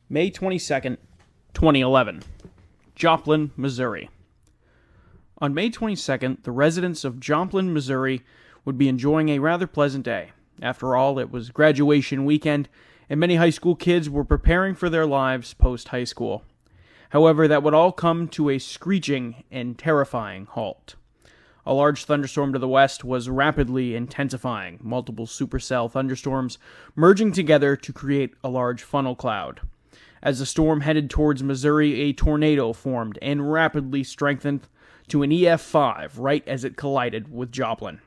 May 22nd, 2011, Joplin, Missouri. On May 22nd, the residents of Joplin, Missouri would be enjoying a rather pleasant day. After all, it was graduation weekend, and many high school kids were preparing for their lives post-high school. However, that would all come to a screeching and terrifying halt. A large thunderstorm to the west was rapidly intensifying, multiple supercell thunderstorms merging together to create a large funnel cloud. As the storm headed towards Missouri, a tornado formed and rapidly strengthened to an EF5 right as it collided with Joplin.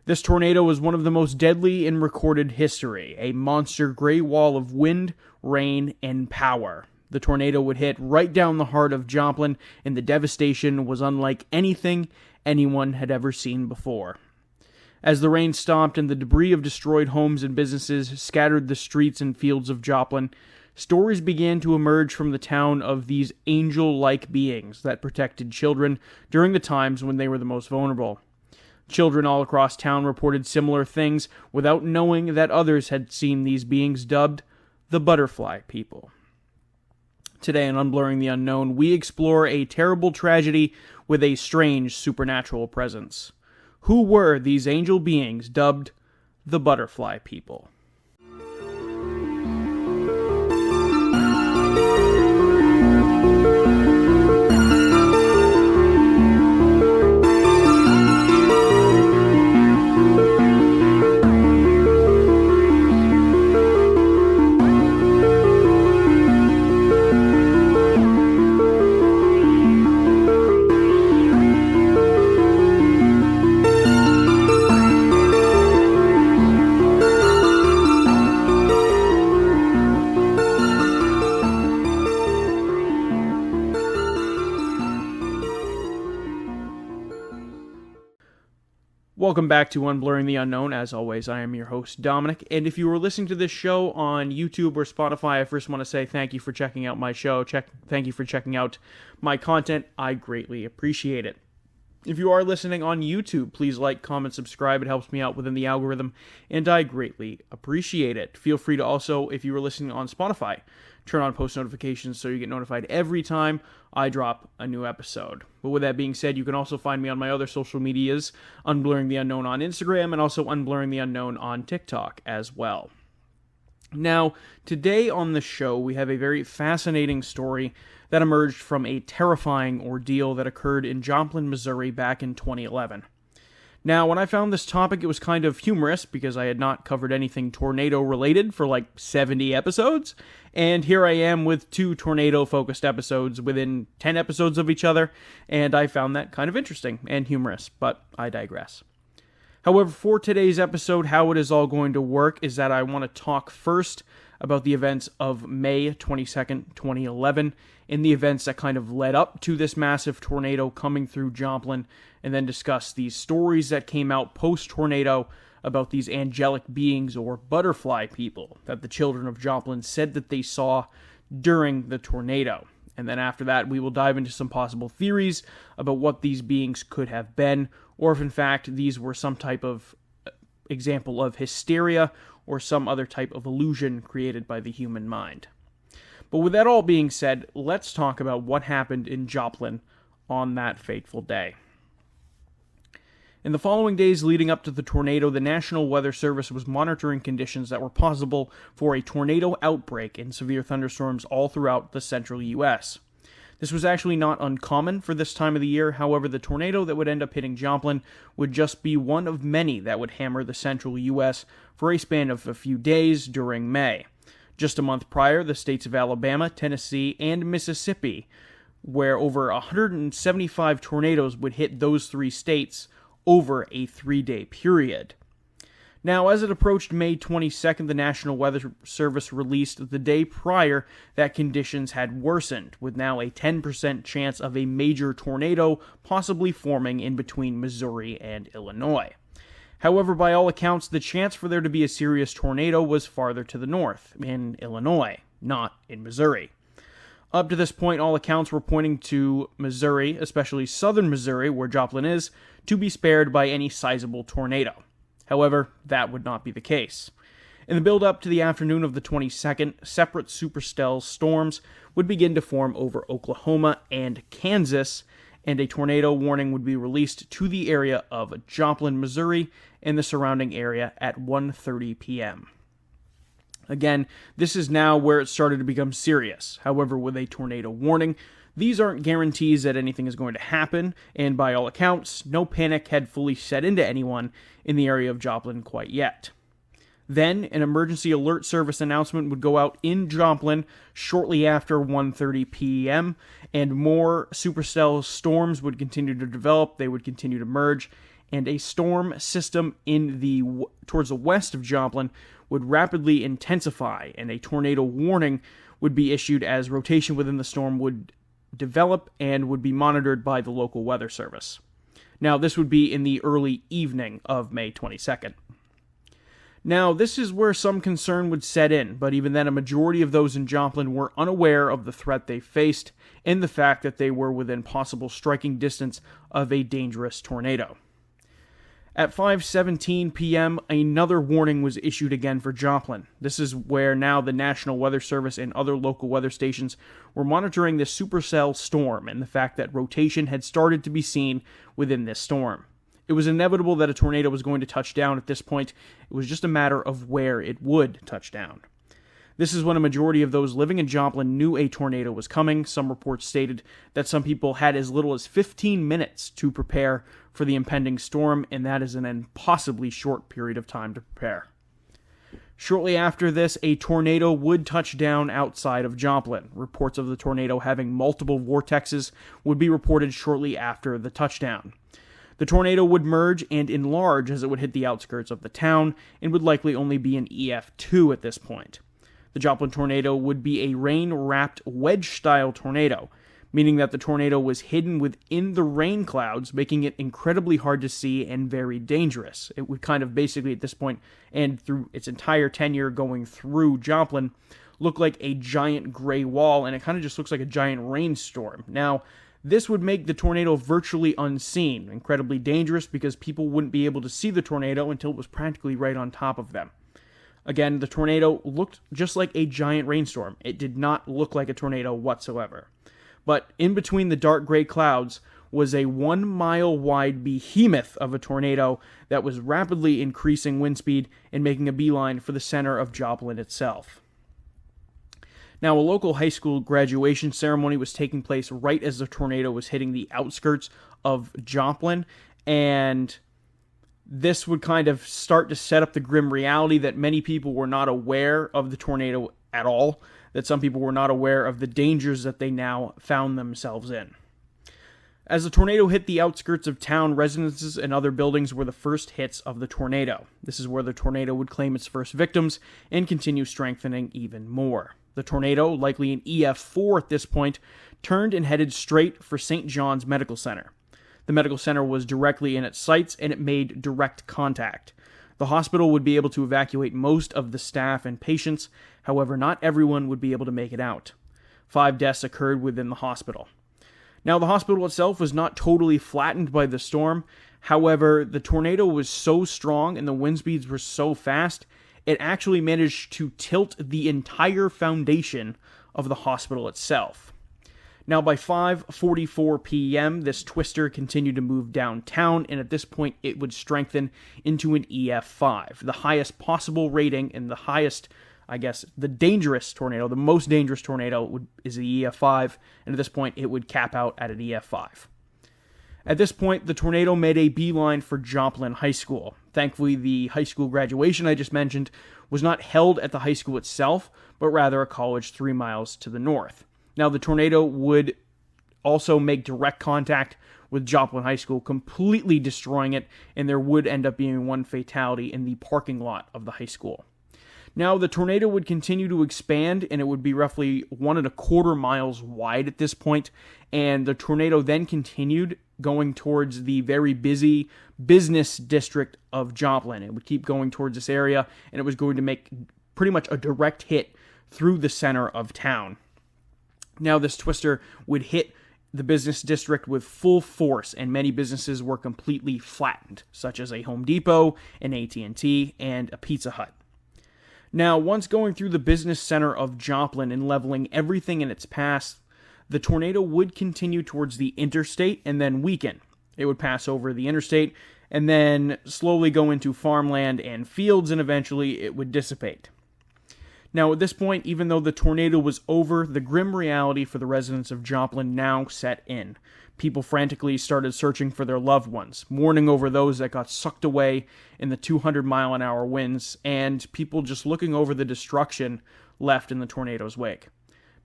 This tornado was one of the most deadly in recorded history, a monster gray wall of wind, rain, and power. The tornado would hit right down the heart of Joplin, and the devastation was unlike anything anyone had ever seen before. As the rain stopped and the debris of destroyed homes and businesses scattered the streets and fields of Joplin, stories began to emerge from the town of these angel-like beings that protected children during the times when they were the most vulnerable. Children all across town reported similar things without knowing that others had seen these beings dubbed the Butterfly People. Today on Unblurring the Unknown, we explore a terrible tragedy with a strange supernatural presence. Who were these angel beings dubbed the Butterfly People? Welcome back to Unblurring the Unknown. As always, I am your host, Dominic, and if you were listening to this show on YouTube or Spotify, I first want to say thank you for checking out my show. Thank you for checking out my content. I greatly appreciate it. If you are listening on YouTube, please like, comment, subscribe. It helps me out within the algorithm, and I greatly appreciate it. Feel free to also, if you were listening on Spotify, turn on post notifications so you get notified every time I drop a new episode. But with that being said, you can also find me on my other social medias, Unblurring the Unknown on Instagram, and also Unblurring the Unknown on TikTok as well. Now, today on the show, we have a very fascinating story that emerged from a terrifying ordeal that occurred in Joplin, Missouri back in 2011. Now, when I found this topic, it was kind of humorous because I had not covered anything tornado-related for like 70 episodes, and here I am with 2 tornado-focused episodes within 10 episodes of each other, and I found that kind of interesting and humorous, but I digress. However, for today's episode, how it is all going to work is that I want to talk first about the events of May 22nd, 2011, and the events that kind of led up to this massive tornado coming through Joplin, and then discuss these stories that came out post-tornado about these angelic beings or butterfly people that the children of Joplin said that they saw during the tornado. And then after that, we will dive into some possible theories about what these beings could have been, or if in fact these were some type of example of hysteria or some other type of illusion created by the human mind. But with that all being said, let's talk about what happened in Joplin on that fateful day. In the following days leading up to the tornado, the National Weather Service was monitoring conditions that were possible for a tornado outbreak and severe thunderstorms all throughout the central U.S. This was actually not uncommon for this time of the year. However, the tornado that would end up hitting Joplin would just be one of many that would hammer the central U.S. for a span of a few days during May. Just a month prior, the states of Alabama, Tennessee, and Mississippi, where over 175 tornadoes would hit those 3 states over a 3-day period. Now, as it approached May 22nd, the National Weather Service released the day prior that conditions had worsened, with now a 10% chance of a major tornado possibly forming in between Missouri and Illinois. However, by all accounts, the chance for there to be a serious tornado was farther to the north, in Illinois, not in Missouri. Up to this point, all accounts were pointing to Missouri, especially southern Missouri, where Joplin is, to be spared by any sizable tornado. However, that would not be the case. In the build-up to the afternoon of the 22nd, separate supercell storms would begin to form over Oklahoma and Kansas, and a tornado warning would be released to the area of Joplin, Missouri, and the surrounding area at 1:30 p.m. Again, this is now where it started to become serious. However, with a tornado warning, these aren't guarantees that anything is going to happen, and by all accounts, no panic had fully set into anyone in the area of Joplin quite yet. Then, an emergency alert service announcement would go out in Joplin shortly after 1:30 p.m., and more supercell storms would continue to develop, they would continue to merge, and a storm system towards the west of Joplin would rapidly intensify, and a tornado warning would be issued as rotation within the storm would develop and would be monitored by the local weather service. Now, this would be in the early evening of May 22nd. Now, this is where some concern would set in, but even then a majority of those in Joplin were unaware of the threat they faced and the fact that they were within possible striking distance of a dangerous tornado. At 5:17 p.m., another warning was issued again for Joplin. This is where now the National Weather Service and other local weather stations were monitoring the supercell storm and the fact that rotation had started to be seen within this storm. It was inevitable that a tornado was going to touch down at this point. It was just a matter of where it would touch down. This is when a majority of those living in Joplin knew a tornado was coming. Some reports stated that some people had as little as 15 minutes to prepare for the impending storm, and that is an impossibly short period of time to prepare. Shortly after this, a tornado would touch down outside of Joplin. Reports of the tornado having multiple vortexes would be reported shortly after the touchdown. The tornado would merge and enlarge as it would hit the outskirts of the town and would likely only be an EF2 at this point. The Joplin tornado would be a rain-wrapped wedge-style tornado, meaning that the tornado was hidden within the rain clouds, making it incredibly hard to see and very dangerous. It would kind of basically at this point, and through its entire tenure going through Joplin, look like a giant gray wall, and it kind of just looks like a giant rainstorm. Now, this would make the tornado virtually unseen, incredibly dangerous because people wouldn't be able to see the tornado until it was practically right on top of them. Again, the tornado looked just like a giant rainstorm. It did not look like a tornado whatsoever. But in between the dark gray clouds was a 1-mile wide behemoth of a tornado that was rapidly increasing wind speed and making a beeline for the center of Joplin itself. Now, a local high school graduation ceremony was taking place right as the tornado was hitting the outskirts of Joplin, and this would kind of start to set up the grim reality that many people were not aware of the tornado at all, that some people were not aware of the dangers that they now found themselves in. As the tornado hit the outskirts of town, residences and other buildings were the first hits of the tornado. This is where the tornado would claim its first victims and continue strengthening even more. The tornado, likely an EF4 at this point, turned and headed straight for St. John's Medical Center. The medical center was directly in its sights, and it made direct contact. The hospital would be able to evacuate most of the staff and patients, however, not everyone would be able to make it out. 5 deaths occurred within the hospital. Now, the hospital itself was not totally flattened by the storm. However, the tornado was so strong and the wind speeds were so fast, it actually managed to tilt the entire foundation of the hospital itself. Now, by 5:44 p.m., this twister continued to move downtown, and at this point, it would strengthen into an EF5, the highest possible rating and the highest, the dangerous tornado, the most dangerous tornado is the EF5, and at this point, it would cap out at an EF5. At this point, the tornado made a beeline for Joplin High School. Thankfully, the high school graduation I just mentioned was not held at the high school itself, but rather a college 3 miles to the north. Now, the tornado would also make direct contact with Joplin High School, completely destroying it, and there would end up being 1 fatality in the parking lot of the high school. Now, the tornado would continue to expand, and it would be roughly 1.25 miles wide at this point, and the tornado then continued going towards the very busy business district of Joplin. It would keep going towards this area, and it was going to make pretty much a direct hit through the center of town. Now, this twister would hit the business district with full force, and many businesses were completely flattened, such as a Home Depot, an AT&T, and a Pizza Hut. Now, once going through the business center of Joplin and leveling everything in its path, the tornado would continue towards the interstate and then weaken. It would pass over the interstate and then slowly go into farmland and fields, and eventually it would dissipate. Now, at this point, even though the tornado was over, the grim reality for the residents of Joplin now set in. People frantically started searching for their loved ones, mourning over those that got sucked away in the 200-mile-an-hour winds, and people just looking over the destruction left in the tornado's wake.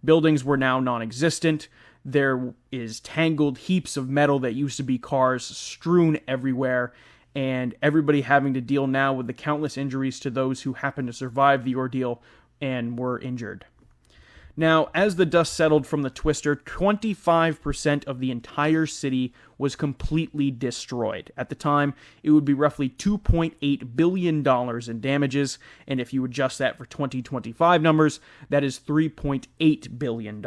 Buildings were now non-existent. There is tangled heaps of metal that used to be cars strewn everywhere, and everybody having to deal now with the countless injuries to those who happened to survive the ordeal and were injured. Now, as the dust settled from the twister, 25% of the entire city was completely destroyed. At the time, it would be roughly $2.8 billion in damages, and if you adjust that for 2025 numbers, that is $3.8 billion.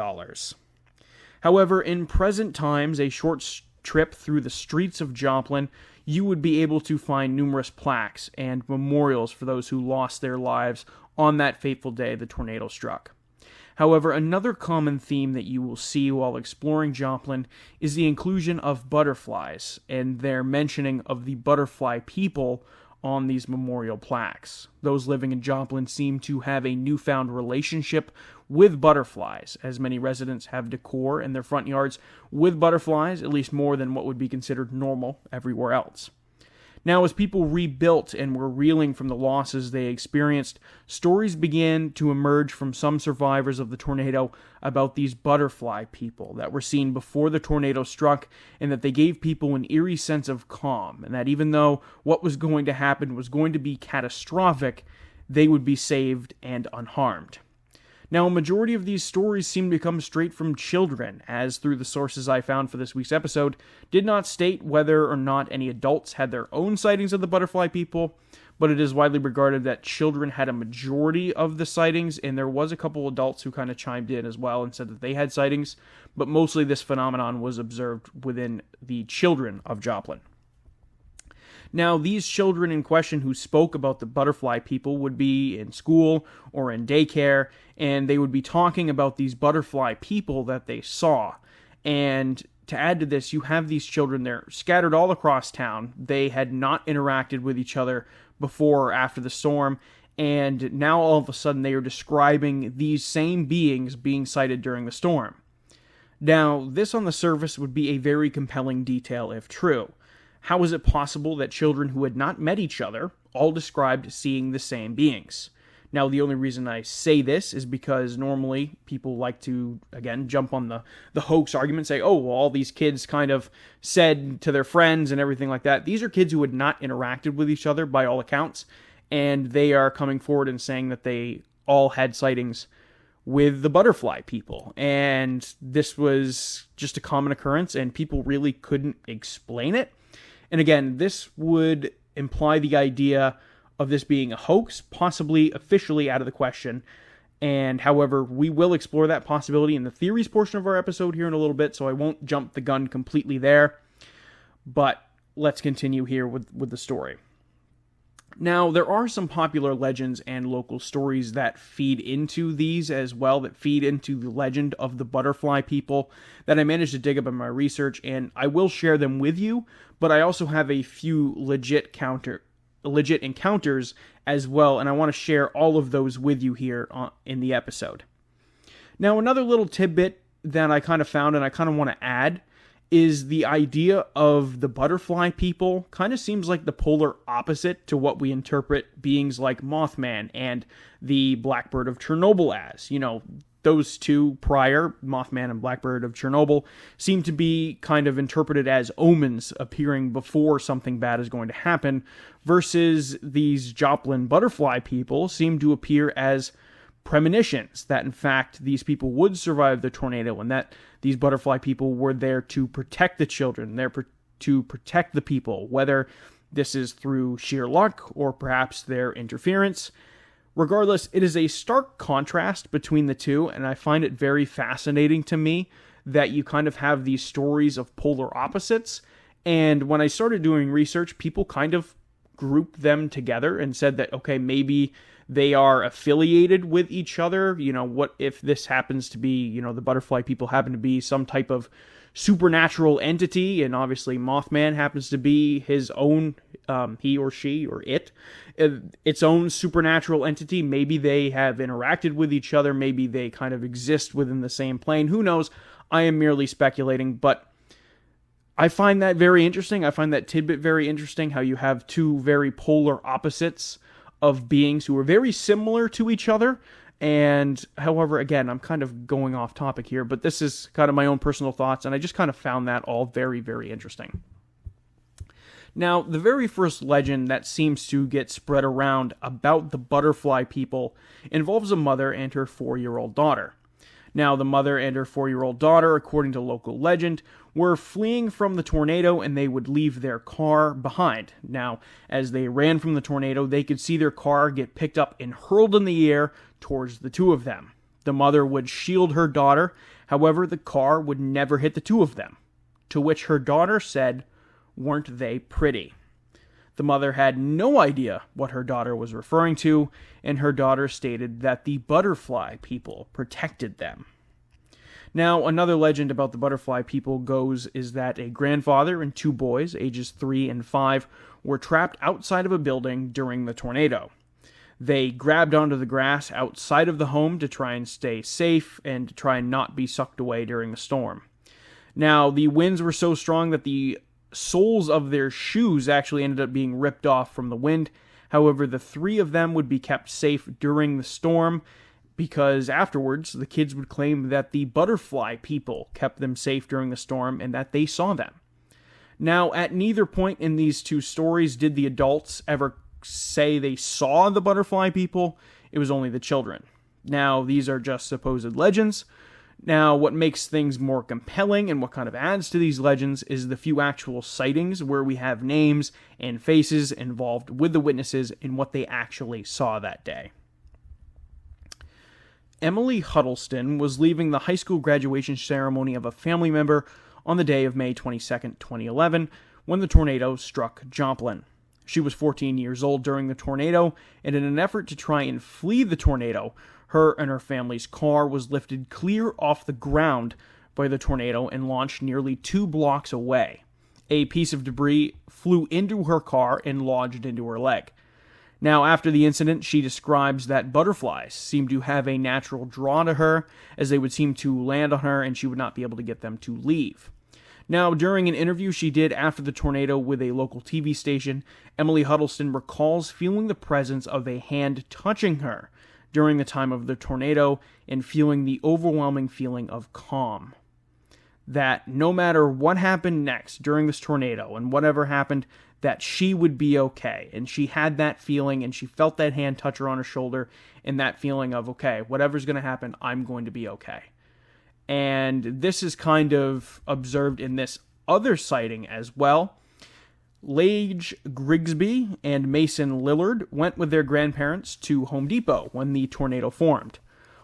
However, in present times, a short trip through the streets of Joplin, you would be able to find numerous plaques and memorials for those who lost their lives on that fateful day the tornado struck. However, another common theme that you will see while exploring Joplin is the inclusion of butterflies and their mentioning of the butterfly people on these memorial plaques. Those living in Joplin seem to have a newfound relationship with butterflies, as many residents have decor in their front yards with butterflies, at least more than what would be considered normal everywhere else. Now, as people rebuilt and were reeling from the losses they experienced, stories began to emerge from some survivors of the tornado about these butterfly people that were seen before the tornado struck, and that they gave people an eerie sense of calm, and that even though what was going to happen was going to be catastrophic, they would be saved and unharmed. Now, a majority of these stories seem to come straight from children, as through the sources I found for this week's episode, did not state whether or not any adults had their own sightings of the butterfly people, but it is widely regarded that children had a majority of the sightings, and there was a couple adults who kind of chimed in as well and said that they had sightings, but mostly this phenomenon was observed within the children of Joplin. Now, these children in question who spoke about the butterfly people would be in school or in daycare, and they would be talking about these butterfly people that they saw. And to add to this, you have these children, they're scattered all across town. They had not interacted with each other before or after the storm, and now all of a sudden they are describing these same beings being sighted during the storm. Now, this on the surface would be a very compelling detail if true. How is it possible that children who had not met each other all described seeing the same beings? Now, the only reason I say this is because normally people like to, again, jump on the hoax argument, say, oh, well, all these kids kind of said to their friends and everything like that. These are kids who had not interacted with each other by all accounts, and they are coming forward and saying that they all had sightings with the butterfly people. And this was just a common occurrence, and people really couldn't explain it. And again, this would imply the idea of this being a hoax, possibly officially out of the question. And however, we will explore that possibility in the theories portion of our episode here in a little bit, so I won't jump the gun completely there. But let's continue here with the story. Now, there are some popular legends and local stories that feed into these as well, that feed into the legend of the butterfly people that I managed to dig up in my research, and I will share them with you, but I also have a few legit encounters as well, and I want to share all of those with you here in the episode. Now, another little tidbit that I kind of found and I kind of want to add is the idea of the butterfly people kind of seems like the polar opposite to what we interpret beings like Mothman and the Blackbird of Chernobyl as. You know, those two prior, Mothman and Blackbird of Chernobyl, seem to be kind of interpreted as omens appearing before something bad is going to happen, versus these Joplin butterfly people seem to appear as premonitions that in fact these people would survive the tornado, and that these butterfly people were there to protect the children, there to protect the people, whether this is through sheer luck or perhaps their interference. Regardless, it is a stark contrast between the two, and I find it very fascinating to me that you kind of have these stories of polar opposites. And when I started doing research, people kind of grouped them together and said that, okay, maybe they are affiliated with each other. What if this happens to be, the butterfly people happen to be some type of supernatural entity, and obviously Mothman happens to be his own, he or she or its own supernatural entity. Maybe they have interacted with each other. Maybe they kind of exist within the same plane. Who knows? I am merely speculating, but I find that very interesting. I find that tidbit very interesting, how you have two very polar opposites of beings who are very similar to each other. And however, again, I'm kind of going off topic here, but this is kind of my own personal thoughts, and I just kind of found that all very, very interesting. Now, the very first legend that seems to get spread around about the butterfly people involves a mother and her 4-year-old daughter. Now, the mother and her 4-year-old daughter, according to local legend, were fleeing from the tornado, and they would leave their car behind. Now, as they ran from the tornado, they could see their car get picked up and hurled in the air towards the two of them. The mother would shield her daughter, however, the car would never hit the two of them. To which her daughter said, "Weren't they pretty?" The mother had no idea what her daughter was referring to, and her daughter stated that the butterfly people protected them. Now, another legend about the butterfly people goes is that a grandfather and 2 boys, ages 3 and 5, were trapped outside of a building during the tornado. They grabbed onto the grass outside of the home to try and stay safe and to try and not be sucked away during the storm. Now, the winds were so strong that the soles of their shoes actually ended up being ripped off from the wind. However, the 3 of them would be kept safe during the storm, because afterwards the kids would claim that the butterfly people kept them safe during the storm and that they saw them. Now, at neither point in these 2 stories did the adults ever say they saw the butterfly people. It was only the children. Now, these are just supposed legends. Now, what makes things more compelling and what kind of adds to these legends is the few actual sightings where we have names and faces involved with the witnesses in what they actually saw that day. Emily Huddleston was leaving the high school graduation ceremony of a family member on the day of May 22, 2011, when the tornado struck Joplin. She was 14 years old during the tornado, and in an effort to try and flee the tornado, her and her family's car was lifted clear off the ground by the tornado and launched nearly 2 blocks away. A piece of debris flew into her car and lodged into her leg. Now, after the incident, she describes that butterflies seemed to have a natural draw to her, as they would seem to land on her and she would not be able to get them to leave. Now, during an interview she did after the tornado with a local TV station, Emily Huddleston recalls feeling the presence of a hand touching her during the time of the tornado and feeling the overwhelming feeling of calm. That no matter what happened next during this tornado and whatever happened, that she would be okay. And she had that feeling, and she felt that hand touch her on her shoulder, and that feeling of, okay, whatever's going to happen, I'm going to be okay. And this is kind of observed in this other sighting as well. Lage Grigsby and Mason Lillard went with their grandparents to Home Depot when the tornado formed.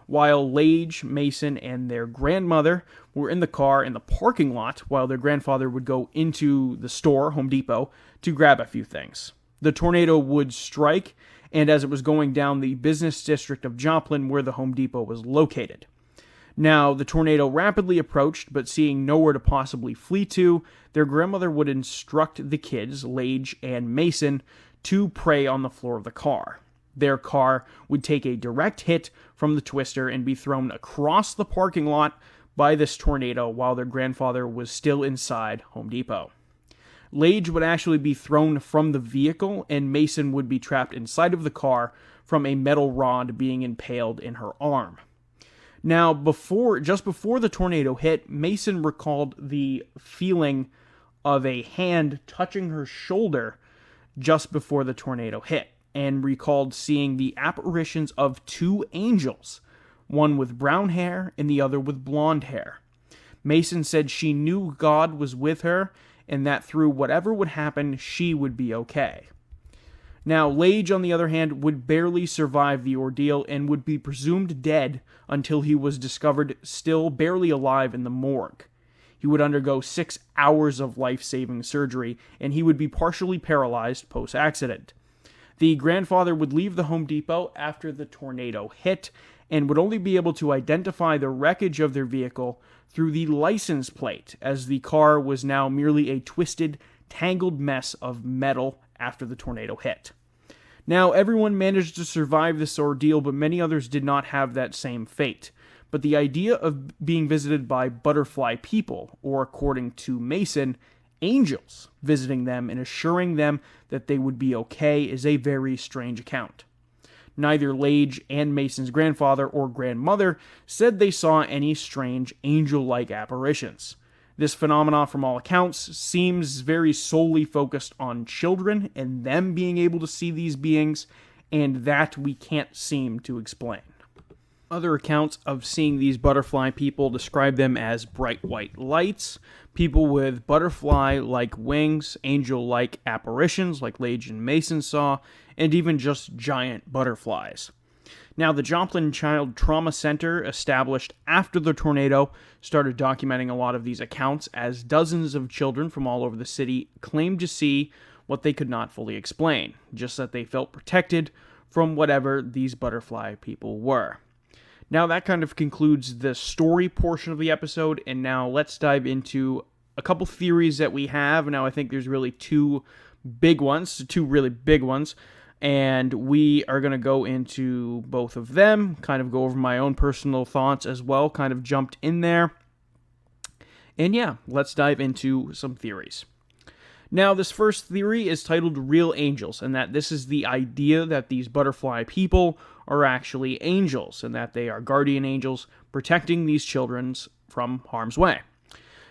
While Lage, Mason, and their grandmother were in the car in the parking lot while their grandfather would go into the store, Home Depot, to grab a few things. The tornado would strike, and as it was going down the business district of Joplin where the Home Depot was located. Now, the tornado rapidly approached, but seeing nowhere to possibly flee to, their grandmother would instruct the kids, Lage and Mason, to pray on the floor of the car. Their car would take a direct hit from the twister and be thrown across the parking lot by this tornado while their grandfather was still inside Home Depot. Lage would actually be thrown from the vehicle, and Mason would be trapped inside of the car from a metal rod being impaled in her arm. Now, just before the tornado hit, Mason recalled the feeling of a hand touching her shoulder just before the tornado hit, and recalled seeing the apparitions of 2 angels, one with brown hair and the other with blonde hair. Mason said she knew God was with her, and that through whatever would happen, she would be okay. Now, Lage, on the other hand, would barely survive the ordeal and would be presumed dead until he was discovered still barely alive in the morgue. He would undergo 6 hours of life-saving surgery, and he would be partially paralyzed post-accident. The grandfather would leave the Home Depot after the tornado hit and would only be able to identify the wreckage of their vehicle through the license plate, as the car was now merely a twisted, tangled mess of metal after the tornado hit. Now, everyone managed to survive this ordeal, but many others did not have that same fate. But the idea of being visited by butterfly people, or according to Mason, angels visiting them and assuring them that they would be okay, is a very strange account. Neither Lage and Mason's grandfather or grandmother said they saw any strange angel-like apparitions. This phenomenon, from all accounts, seems very solely focused on children and them being able to see these beings, and that we can't seem to explain. Other accounts of seeing these butterfly people describe them as bright white lights, people with butterfly-like wings, angel-like apparitions like Lage and Mason saw, and even just giant butterflies. Now, the Joplin Child Trauma Center, established after the tornado, started documenting a lot of these accounts, as dozens of children from all over the city claimed to see what they could not fully explain, just that they felt protected from whatever these butterfly people were. Now, that kind of concludes the story portion of the episode, and now let's dive into a couple theories that we have. Now, I think there's really two really big ones, and we are going to go into both of them, kind of go over my own personal thoughts as well, kind of jumped in there. And yeah, let's dive into some theories. Now, this first theory is titled Real Angels, and that this is the idea that these butterfly people are actually angels, and that they are guardian angels protecting these children from harm's way.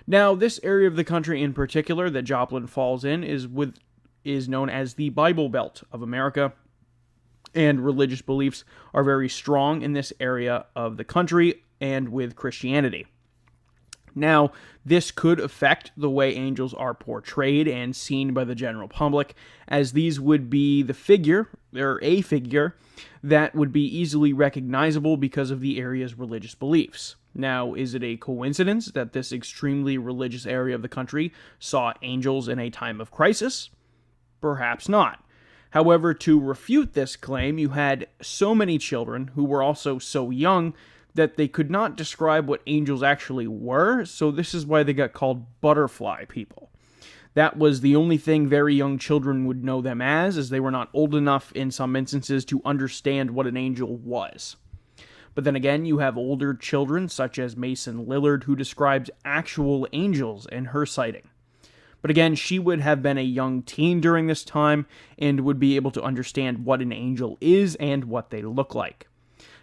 Now, this area of the country in particular that Joplin falls in is known as the Bible Belt of America, and religious beliefs are very strong in this area of the country and with Christianity. Now, this could affect the way angels are portrayed and seen by the general public, as these would be a figure that would be easily recognizable because of the area's religious beliefs. Now, is it a coincidence that this extremely religious area of the country saw angels in a time of crisis? Perhaps not. However, to refute this claim, you had so many children who were also so young that they could not describe what angels actually were, so this is why they got called butterfly people. That was the only thing very young children would know them as they were not old enough in some instances to understand what an angel was. But then again, you have older children, such as Mason Lillard, who describes actual angels in her sighting. But again, she would have been a young teen during this time and would be able to understand what an angel is and what they look like.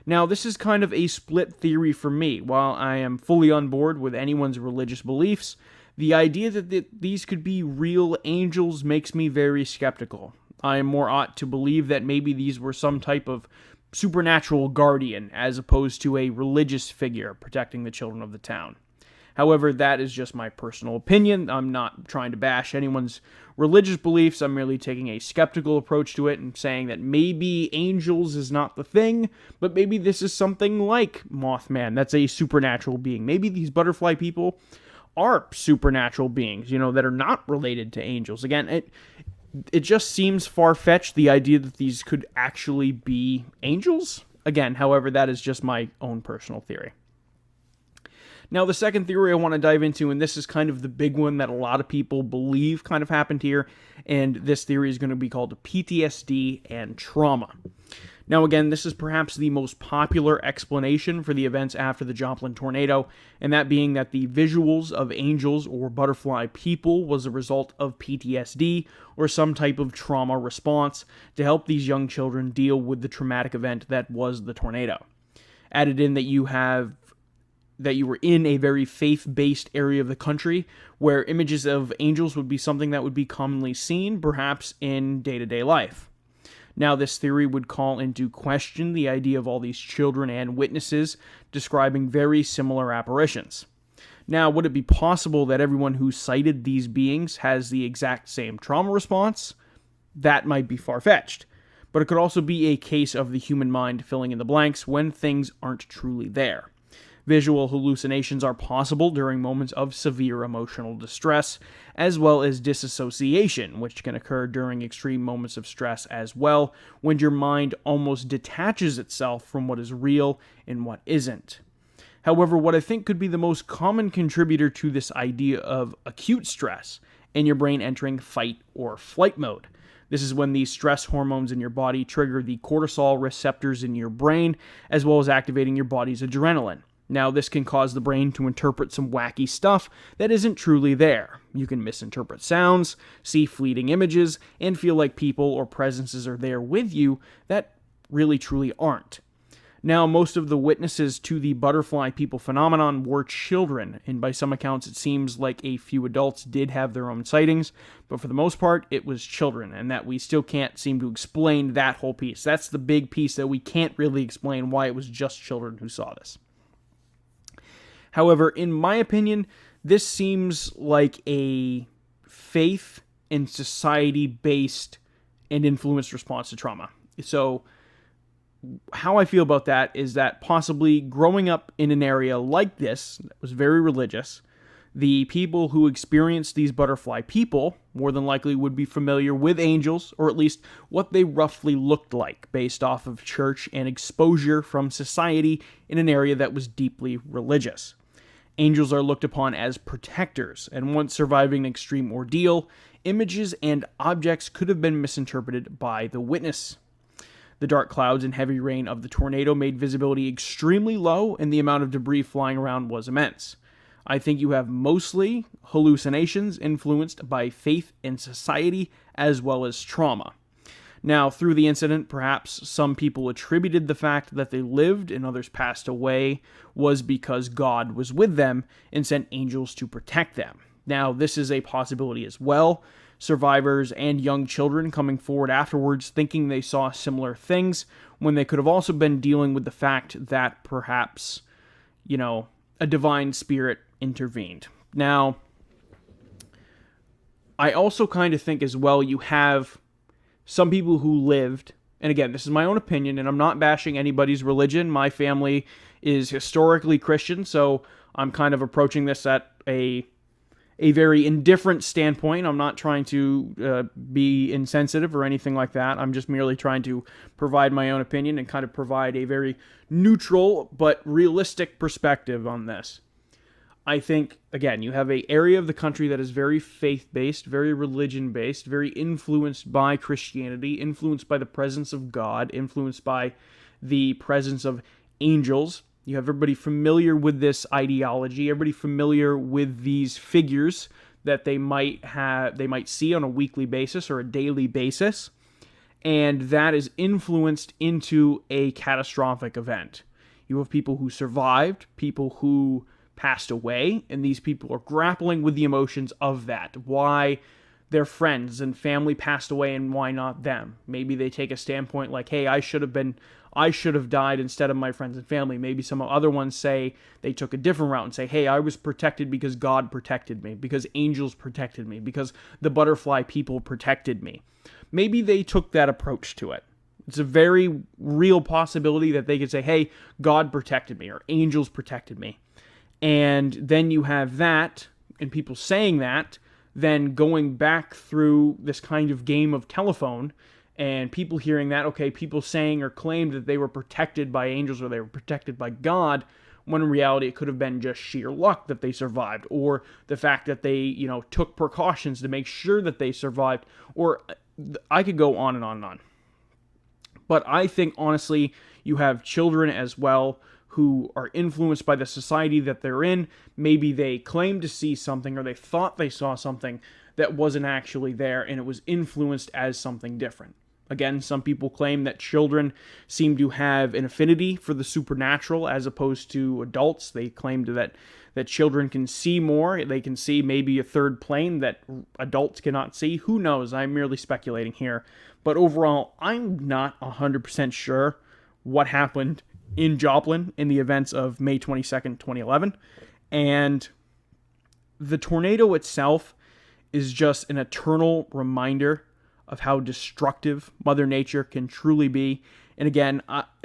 Now, this is kind of a split theory for me. While I am fully on board with anyone's religious beliefs, the idea that these could be real angels makes me very skeptical. I am more apt to believe that maybe these were some type of supernatural guardian as opposed to a religious figure protecting the children of the town. However, that is just my personal opinion. I'm not trying to bash anyone's religious beliefs. I'm merely taking a skeptical approach to it and saying that maybe angels is not the thing, but maybe this is something like Mothman. That's a supernatural being. Maybe these butterfly people are supernatural beings, that are not related to angels. Again, it just seems far-fetched, the idea that these could actually be angels. Again, however, that is just my own personal theory. Now, the second theory I want to dive into, and this is kind of the big one that a lot of people believe kind of happened here, and this theory is going to be called PTSD and trauma. Now, again, this is perhaps the most popular explanation for the events after the Joplin tornado, and that being that the visuals of angels or butterfly people was a result of PTSD or some type of trauma response to help these young children deal with the traumatic event that was the tornado. Added in that you were in a very faith-based area of the country where images of angels would be something that would be commonly seen, perhaps in day-to-day life. Now, this theory would call into question the idea of all these children and witnesses describing very similar apparitions. Now, would it be possible that everyone who cited these beings has the exact same trauma response? That might be far-fetched. But it could also be a case of the human mind filling in the blanks when things aren't truly there. Visual hallucinations are possible during moments of severe emotional distress, as well as disassociation, which can occur during extreme moments of stress as well, when your mind almost detaches itself from what is real and what isn't. However, what I think could be the most common contributor to this idea of acute stress and your brain entering fight or flight mode. This is when these stress hormones in your body trigger the cortisol receptors in your brain, as well as activating your body's adrenaline. Now, this can cause the brain to interpret some wacky stuff that isn't truly there. You can misinterpret sounds, see fleeting images, and feel like people or presences are there with you that really truly aren't. Now, most of the witnesses to the butterfly people phenomenon were children, and by some accounts it seems like a few adults did have their own sightings, but for the most part it was children, and that we still can't seem to explain that whole piece. That's the big piece that we can't really explain, why it was just children who saw this. However, in my opinion, this seems like a faith and society-based and influenced response to trauma. So, how I feel about that is that possibly growing up in an area like this, that was very religious, the people who experienced these butterfly people more than likely would be familiar with angels, or at least what they roughly looked like based off of church and exposure from society in an area that was deeply religious. Angels are looked upon as protectors, and once surviving an extreme ordeal, images and objects could have been misinterpreted by the witness. The dark clouds and heavy rain of the tornado made visibility extremely low, and the amount of debris flying around was immense. I think you have mostly hallucinations influenced by faith and society, as well as trauma. Now, through the incident, perhaps some people attributed the fact that they lived and others passed away was because God was with them and sent angels to protect them. Now, this is a possibility as well. Survivors and young children coming forward afterwards thinking they saw similar things when they could have also been dealing with the fact that perhaps, a divine spirit intervened. Now, I also kind of think as well you have some people who lived, and again, this is my own opinion, and I'm not bashing anybody's religion. My family is historically Christian, so I'm kind of approaching this at a very indifferent standpoint. I'm not trying to be insensitive or anything like that. I'm just merely trying to provide my own opinion and kind of provide a very neutral but realistic perspective on this. I think, again, you have an area of the country that is very faith-based, very religion-based, very influenced by Christianity, influenced by the presence of God, influenced by the presence of angels. You have everybody familiar with this ideology, everybody familiar with these figures that they might see on a weekly basis or a daily basis, and that is influenced into a catastrophic event. You have people who survived, people who passed away, and these people are grappling with the emotions of that. Why their friends and family passed away and why not them? Maybe they take a standpoint like, hey, I should have died instead of my friends and family. Maybe some other ones say they took a different route and say, hey, I was protected because God protected me, because angels protected me, because the butterfly people protected me. Maybe they took that approach to it. It's a very real possibility that they could say, hey, God protected me or angels protected me. And then you have that, and people saying that, then going back through this kind of game of telephone, and people hearing that, okay, people saying or claimed that they were protected by angels or they were protected by God, when in reality it could have been just sheer luck that they survived, or the fact that they, took precautions to make sure that they survived, or I could go on and on and on. But I think, honestly, you have children as well who are influenced by the society that they're in. Maybe they claim to see something or they thought they saw something that wasn't actually there and it was influenced as something different. Again, some people claim that children seem to have an affinity for the supernatural as opposed to adults. They claim that children can see more. They can see maybe a third plane that adults cannot see. Who knows? I'm merely speculating here. But overall, I'm not 100% sure what happened in Joplin in the events of May 22nd, 2011. And the tornado itself is just an eternal reminder of how destructive Mother Nature can truly be And again,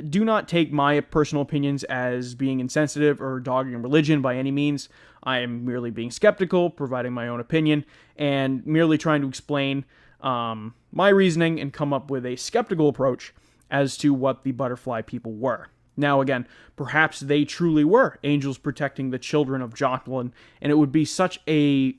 do not take my personal opinions as being insensitive or dogging religion by any means. I am merely being skeptical, providing my own opinion, and merely trying to explain my reasoning and come up with a skeptical approach as to what the butterfly people were. Now, again, perhaps they truly were angels protecting the children of Joplin, and it would be such a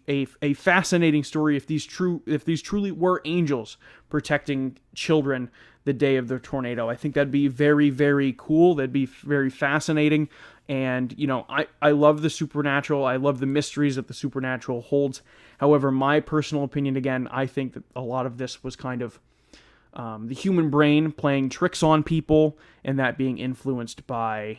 fascinating story if these truly were angels protecting children the day of the tornado. I think that'd be very, very cool. That'd be very fascinating. And, I love the supernatural. I love the mysteries that the supernatural holds. However, my personal opinion, again, I think that a lot of this was kind of the human brain playing tricks on people, and that being influenced by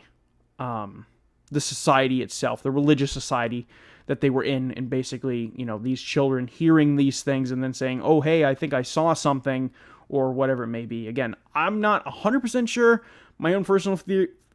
the society itself, the religious society that they were in, and basically, these children hearing these things and then saying, oh, hey, I think I saw something, or whatever it may be. Again, I'm not 100% sure. My own personal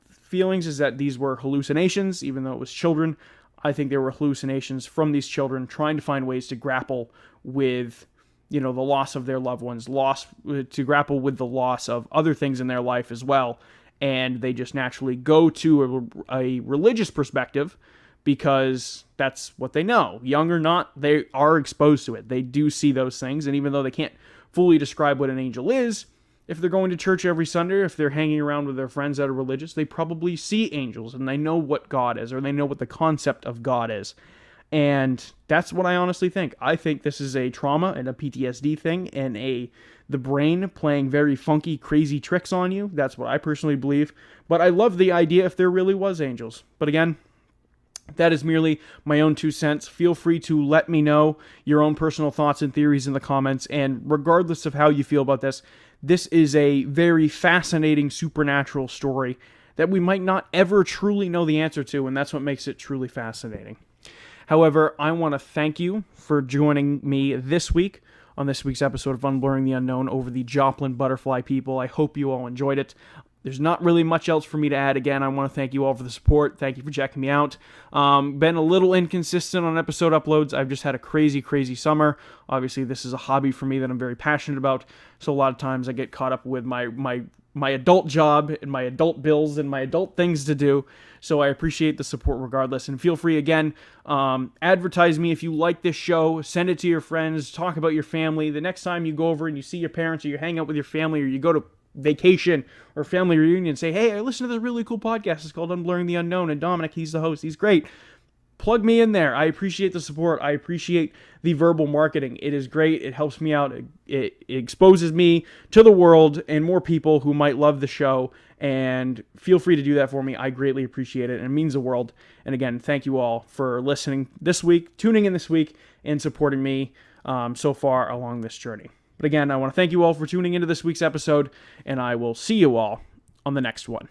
feelings is that these were hallucinations, even though it was children. I think they were hallucinations from these children trying to find ways to grapple with the loss of their loved ones, to grapple with the loss of other things in their life as well. And they just naturally go to a religious perspective because that's what they know. Young or not, they are exposed to it. They do see those things. And even though they can't fully describe what an angel is, if they're going to church every Sunday, if they're hanging around with their friends that are religious, they probably see angels and they know what God is, or they know what the concept of God is. And that's what I honestly think. I think this is a trauma and a PTSD thing, and the brain playing very funky, crazy tricks on you. That's what I personally believe. But I love the idea if there really was angels. But again, that is merely my own 2 cents. Feel free to let me know your own personal thoughts and theories in the comments. And regardless of how you feel about this is a very fascinating supernatural story that we might not ever truly know the answer to, and that's what makes it truly fascinating. However, I want to thank you for joining me this week on this week's episode of Unblurring the Unknown over the Joplin butterfly people. I hope you all enjoyed it. There's not really much else for me to add. Again, I want to thank you all for the support. Thank you for checking me out. Been a little inconsistent on episode uploads. I've just had a crazy, crazy summer. Obviously, this is a hobby for me that I'm very passionate about. So a lot of times I get caught up with my adult job and my adult bills and my adult things to do. So I appreciate the support regardless. And feel free, again, advertise me if you like this show. Send it to your friends. Talk about your family. The next time you go over and you see your parents, or you hang out with your family, or you go to vacation or family reunion, say, hey, I listened to this really cool podcast. It's called Unblurring the Unknown, and Dominic, he's the host. He's great. Plug me in there. I appreciate the support. I appreciate the verbal marketing. It is great. It helps me out. It exposes me to the world and more people who might love the show. And feel free to do that for me. I greatly appreciate it, and it means the world. And again, thank you all for listening this week, tuning in this week, and supporting me so far along this journey. But again, I want to thank you all for tuning into this week's episode, and I will see you all on the next one.